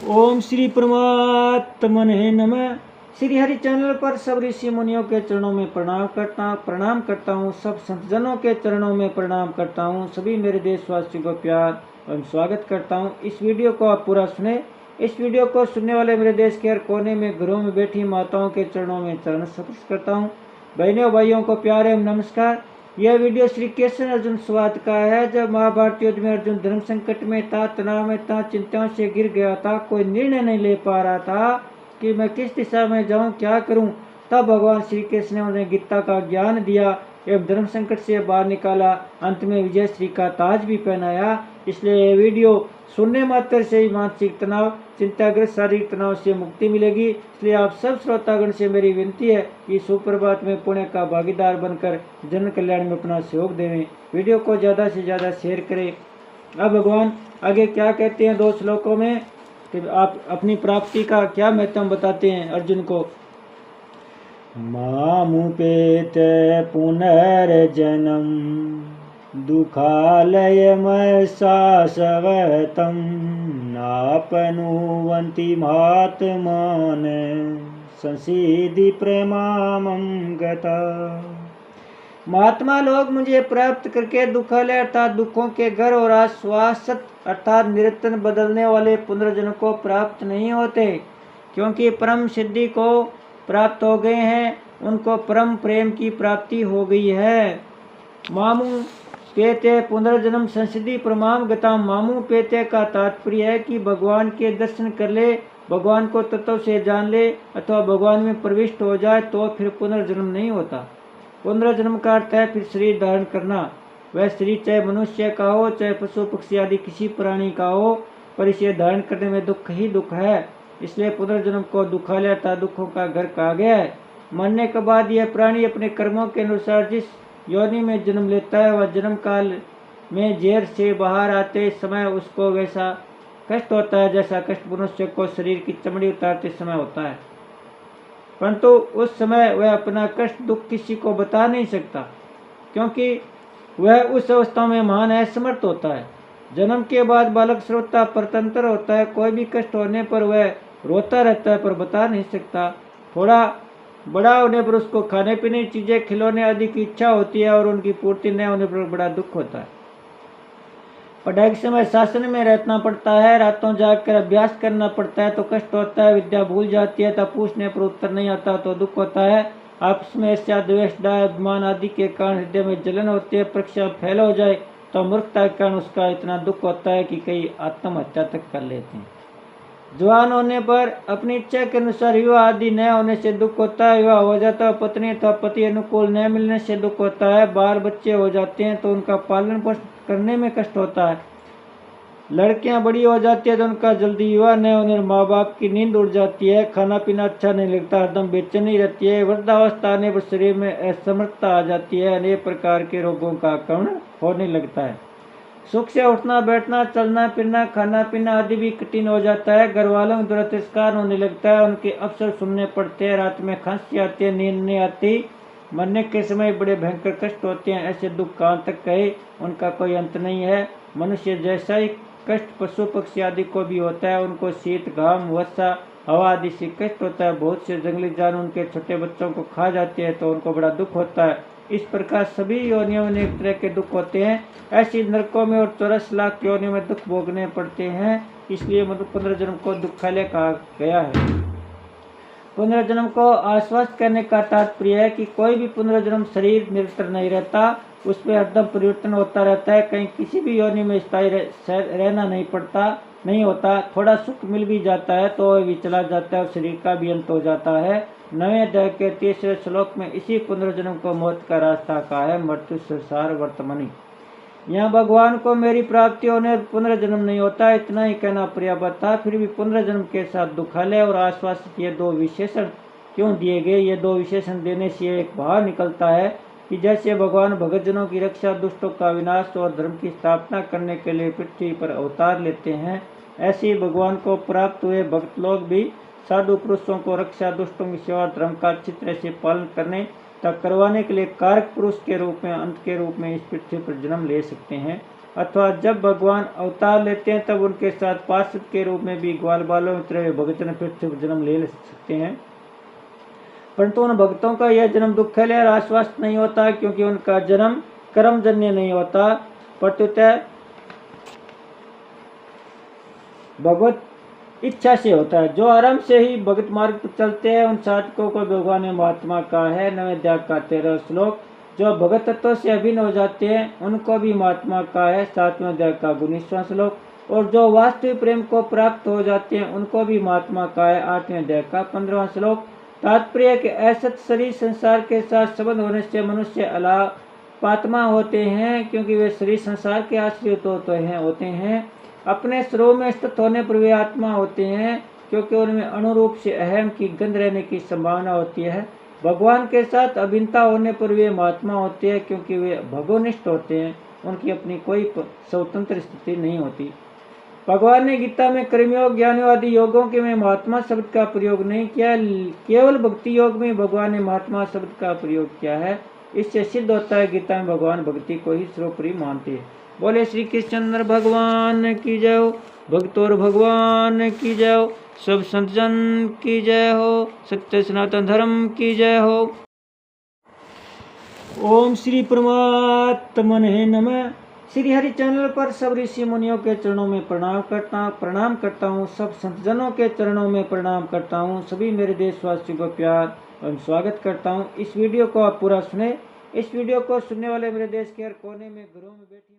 ओम श्री परमात्मने नमः। श्री हरि चैनल पर सब ऋषि मुनियों के चरणों में प्रणाम करता हूँ। सब संतजनों के चरणों में प्रणाम करता हूँ। सभी मेरे देशवासियों को प्यार एवं स्वागत करता हूँ। इस वीडियो को आप पूरा सुने। इस वीडियो को सुनने वाले मेरे देश के हर कोने में घरों में बैठी माताओं के चरणों में चरण स्पर्श करता हूँ। बहनों भाइयों को प्यार एवं नमस्कार। यह वीडियो श्री कृष्ण अर्जुन संवाद का है। जब महाभारत युद्ध में अर्जुन धर्म संकट में था, तनाव में था, चिंताओं से गिर गया था, कोई निर्णय नहीं ले पा रहा था कि मैं किस दिशा में जाऊं, क्या करूं, तब भगवान श्री कृष्ण ने उन्हें गीता का ज्ञान दिया एवं धर्म संकट से बाहर निकाला। अंत में विजय श्री का ताज भी पहनाया। इसलिए यह वीडियो सुनने मात्र से ही मानसिक तनाव, चिंताग्रस्त शारीरिक तनाव से मुक्ति मिलेगी। इसलिए आप सब श्रोतागण से मेरी विनती है कि सुप्रभात में पुण्य का भागीदार बनकर जन कल्याण में अपना सहयोग देवें। वीडियो को ज़्यादा से ज़्यादा शेयर करें। अब भगवान आगे क्या कहते हैं 2 श्लोकों में कि आप अपनी प्राप्ति का क्या महत्व बताते हैं अर्जुन को। मामुपेत पुनर्जन्म दुःखालयमशाश्वतं नापनुवन्ति महात्मान संसीदि प्रेमामं गता। महात्मा लोग मुझे प्राप्त करके दुखालय अर्थात दुखों के घर और आश्वासत अर्थात निरंतर बदलने वाले पुनर्जन्म को प्राप्त नहीं होते, क्योंकि परम सिद्धि को प्राप्त हो गए हैं। उनको परम प्रेम की प्राप्ति हो गई है। मामू पेते पुनर्जन्म संसिद्धि प्रमाम गता। मामू पेते का तात्पर्य है कि भगवान के दर्शन कर ले, भगवान को तत्व से जान ले अथवा भगवान में प्रविष्ट हो जाए तो फिर पुनर्जन्म नहीं होता। पुनर्जन्म का अर्थ है फिर शरीर धारण करना। वह शरीर चाहे मनुष्य का हो, चाहे पशु पक्षी आदि किसी प्राणी का हो, पर इसे धारण करने में दुख ही दुख है। इसलिए पुनर्जन्म को दुखालय था दुखों का घर कहा गया है। मरने के बाद यह प्राणी अपने कर्मों के अनुसार जिस योनि में जन्म लेता है, वह जन्म काल में जेल से बाहर आते समय उसको वैसा कष्ट होता है जैसा कष्ट मनुष्य को शरीर की चमड़ी उतारते समय होता है, परंतु उस समय वह अपना कष्ट दुख किसी को बता नहीं सकता, क्योंकि वह उस अवस्था में महान असमर्थ होता है। जन्म के बाद बालक श्रोता परतंत्र होता है। कोई भी कष्ट होने पर वह रोता रहता है पर बता नहीं सकता। थोड़ा बड़ा होने पर उसको खाने पीने की चीज़ें, खिलौने आदि की इच्छा होती है और उनकी पूर्ति न होने पर बड़ा दुख होता है। पढ़ाई के समय शासन में रहना पड़ता है, रातों जागकर अभ्यास करना पड़ता है तो कष्ट होता है। विद्या भूल जाती है, तब पूछने पर उत्तर नहीं आता तो दुख होता है। आपस में ईर्ष्या, द्वेष, डाय, अभिमान आदि के कारण हृदय में जलन होती है। परीक्षा फेल हो जाए तो मूर्खता के कारण उसका इतना दुख होता है कि कई आत्महत्या तक कर लेते हैं। जवान होने पर अपनी इच्छा के अनुसार विवाह आदि न होने से दुख होता है। विवाह हो जाता है, पत्नी अथवा पति अनुकूल न मिलने से दुख होता है। बाल बच्चे हो जाते हैं तो उनका पालन पोषण करने में कष्ट होता है। लड़कियां बड़ी हो जाती है तो उनका जल्दी विवाह न होने माँ बाप की नींद उड़ जाती है। खाना पीना अच्छा नहीं लगता, हरदम बेचैनी रहती है। वृद्धावस्था आने पर शरीर में असमर्थता आ जाती है। अनेक प्रकार के रोगों का आक्रमण होने लगता है। सुख से उठना बैठना, चलना फिरना, खाना पीना आदि भी कठिन हो जाता है। घर वालों को दुरतिरस्कार होने लगता है। उनके अवसर सुनने पड़ते हैं। रात में खांसी आती है, नींद नहीं आती। मरने के समय बड़े भयंकर कष्ट होते हैं। ऐसे दुख कहाँ तक कहे, उनका कोई अंत नहीं है। मनुष्य जैसा ही कष्ट पशु पक्षी आदि को भी होता है। उनको शीत, घाम, वर्षा, हवा आदि से कष्ट होता है। बहुत से जंगली जानवर उनके छोटे बच्चों को खा जाते हैं तो उनको बड़ा दुख होता है। इस प्रकार सभी योनियों में एक तरह के दुख होते हैं। ऐसी नरकों में और 84 लाख योनियों में दुख भोगने पड़ते हैं। इसलिए पुनर्जन्म को दुखालय कहा गया है। पुनर्जन्म को आश्वस्त करने का तात्पर्य है कि कोई भी पुनर्जन्म शरीर निरंतर नहीं रहता, उसमें हरदम परिवर्तन होता रहता है। कहीं किसी भी योनि में स्थायी रहना नहीं होता। थोड़ा सुख मिल भी जाता है तो वह भी चला जाता है और शरीर का भी अंत हो जाता है। 9वें अध्याय के 30वें श्लोक में इसी पुनर्जन्म को मौत का रास्ता कहा है। मृत्यु संसार वर्तमानी। यहाँ भगवान को मेरी प्राप्ति होने पुनर्जन्म नहीं होता, इतना ही कहना पर्याप्त था। फिर भी पुनर्जन्म के साथ दुखालय और आश्वासित ये 2 विशेषण क्यों दिए गए? ये 2 विशेषण देने से एक भाव निकलता है कि जैसे भगवान भगतजनों की रक्षा, दुष्टों का विनाश और धर्म की स्थापना करने के लिए पृथ्वी पर अवतार लेते हैं, ऐसे ही भगवान को प्राप्त हुए भक्त लोग भी साधु पुरुषों को रक्षा, दुष्टों की सेवा, धर्म का अच्छी तरह से पालन करने तक करवाने के लिए कारक पुरुष के रूप में, अंत के रूप में इस पृथ्वी पर जन्म ले सकते हैं। अथवा जब भगवान अवतार लेते हैं तब उनके साथ पार्षद के रूप में भी ग्वाल बालों में उतरे हुए भगतजन फिर से जन्म ले सकते हैं, परंतु उन भक्तों का यह जन्म दुखल और आश्वस्त नहीं होता, क्योंकि उनका जन्म कर्मजन्य नहीं होता, प्रत्युतः भगवत इच्छा से होता है। जो आराम से ही भगत मार्ग पर चलते हैं उन साधकों को भगवान ने महात्मा कहा है। 9वें अध्याय का 13 श्लोक। जो भगत तत्व से अभिन्न हो जाते हैं उनको भी महात्मा कहा है। 7वें अध्याय का 19वां श्लोक। और जो वास्तविक प्रेम को प्राप्त हो जाते हैं उनको भी महात्मा कहा है। 8वें अध्याय का 15वां श्लोक। तात्पर्य के असत शरीर संसार के साथ संबंध होने से मनुष्य अलापात्मा होते हैं, क्योंकि वे शरीर संसार के आश्रित होते हैं। अपने स्वरूप में स्थित होने पर वे आत्मा होते हैं, क्योंकि उनमें अनुरूप से अहम की गंध रहने की संभावना होती है। भगवान के साथ अभिन्नता होने पर वे महात्मा होते हैं, क्योंकि वे भगवनिष्ठ होते हैं, उनकी अपनी कोई स्वतंत्र स्थिति नहीं होती। भगवान ने गीता में कर्मयोग, ज्ञानयोग आदि योगों के में महात्मा शब्द का प्रयोग नहीं किया, केवल भक्ति योग में भगवान ने महात्मा शब्द का प्रयोग किया है। इससे सिद्ध होता है गीता में भगवान भक्ति को ही सर्वोपरि मानते हैं। बोले श्री कृष्णचंद्र भगवान की जय हो, भक्तों भगवान की जय हो, सब संत जन की जय हो, सत्य सनातन धर्म की जय हो। ओम श्री परमात्मने नमः। श्री हरि चैनल पर सब ऋषि मुनियों के चरणों में प्रणाम करता हूँ। सब संतजनों के चरणों में प्रणाम करता हूँ। सभी मेरे देशवासियों को प्यार एवं स्वागत करता हूँ। इस वीडियो को आप पूरा सुने। इस वीडियो को सुनने वाले मेरे देश के हर कोने में घरों में बैठी